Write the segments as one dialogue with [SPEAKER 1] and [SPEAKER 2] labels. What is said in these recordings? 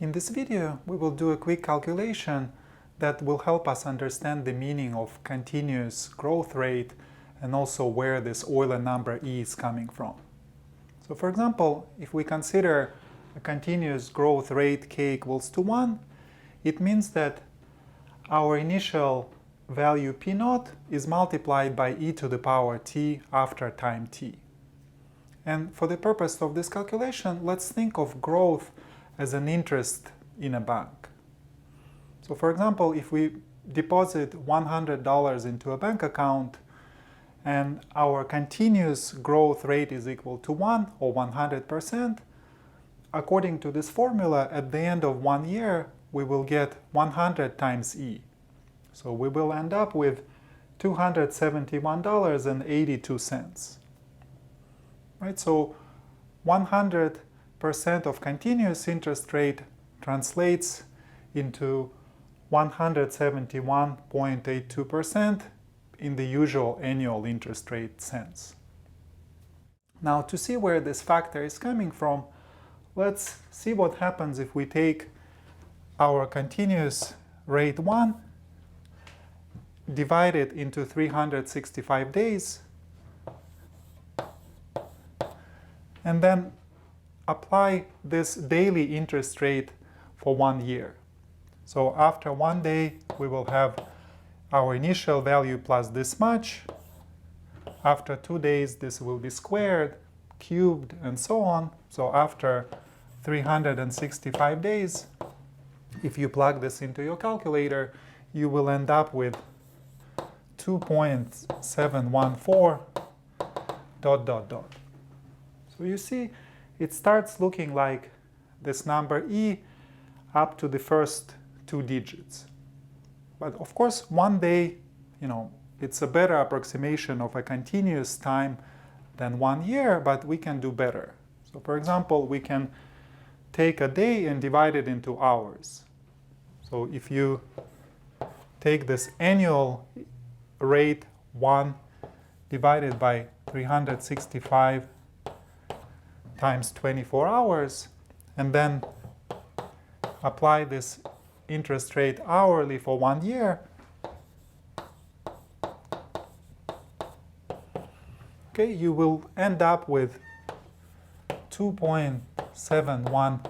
[SPEAKER 1] In this video, we will do a quick calculation that will help us understand the meaning of continuous growth rate and also where this Euler number E is coming from. So for example, if we consider a continuous growth rate k equals to 1, it means that our initial value p0 is multiplied by e to the power t after time t. And for the purpose of this calculation, let's think of growth as an interest in a bank. So for example, if we deposit $100 into a bank account and our continuous growth rate is equal to 1 or 100%, according to this formula, at the end of 1 year, we will get 100 times E. So we will end up with $271.82. Right? So 100% of continuous interest rate translates into 171.82% in the usual annual interest rate sense. Now, to see where this factor is coming from, let's see what happens if we take our continuous rate 1, divide it into 365 days, and then apply this daily interest rate for 1 year. So after 1 day, we will have our initial value plus this much. After 2 days, this will be squared, cubed, and so on. So after 365 days, if you plug this into your calculator, you will end up with 2.714 ... So you see, it starts looking like this number E up to the first 2 digits. But of course, 1 day, it's a better approximation of a continuous time than 1 year, but we can do better. So for example, we can take a day and divide it into hours. So if you take this annual rate 1 divided by 365 times 24 hours, and then apply this interest rate hourly for 1 year, okay, you will end up with 2.7181 ...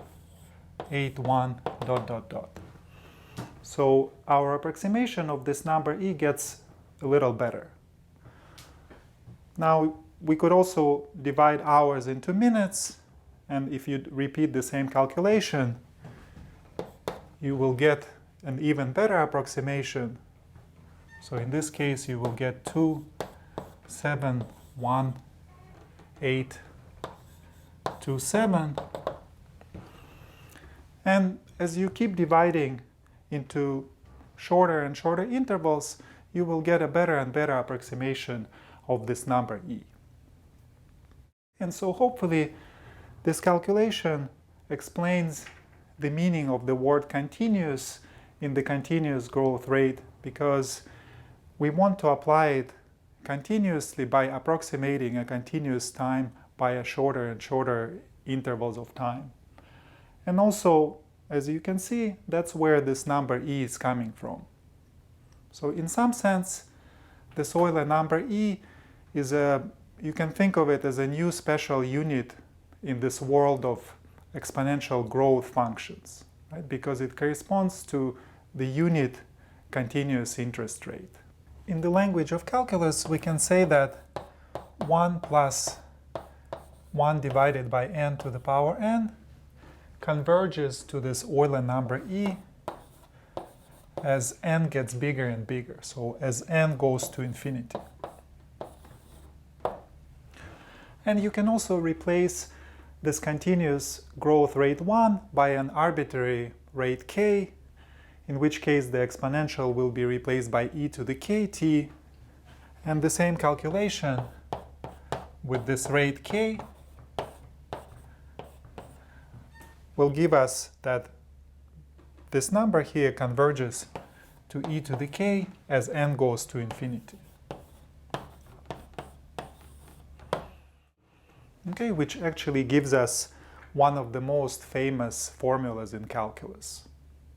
[SPEAKER 1] So our approximation of this number E gets a little better. Now, we could also divide hours into minutes, and if you repeat the same calculation, you will get an even better approximation. So in this case, you will get 2.71827. And as you keep dividing into shorter and shorter intervals, you will get a better and better approximation of this number E. And so hopefully this calculation explains the meaning of the word continuous in the continuous growth rate, because we want to apply it continuously by approximating a continuous time by a shorter and shorter intervals of time. And also, as you can see, that's where this number E is coming from. So in some sense, this Euler number E is you can think of it as a new special unit in this world of exponential growth functions, right? Because it corresponds to the unit continuous interest rate. In the language of calculus, we can say that 1 plus 1 divided by n to the power n converges to this Euler number E as n gets bigger and bigger, so as n goes to infinity. And you can also replace this continuous growth rate 1 by an arbitrary rate k, in which case the exponential will be replaced by e to the kt, and the same calculation with this rate k will give us that this number here converges to e to the k as n goes to infinity. Okay, which actually gives us one of the most famous formulas in calculus.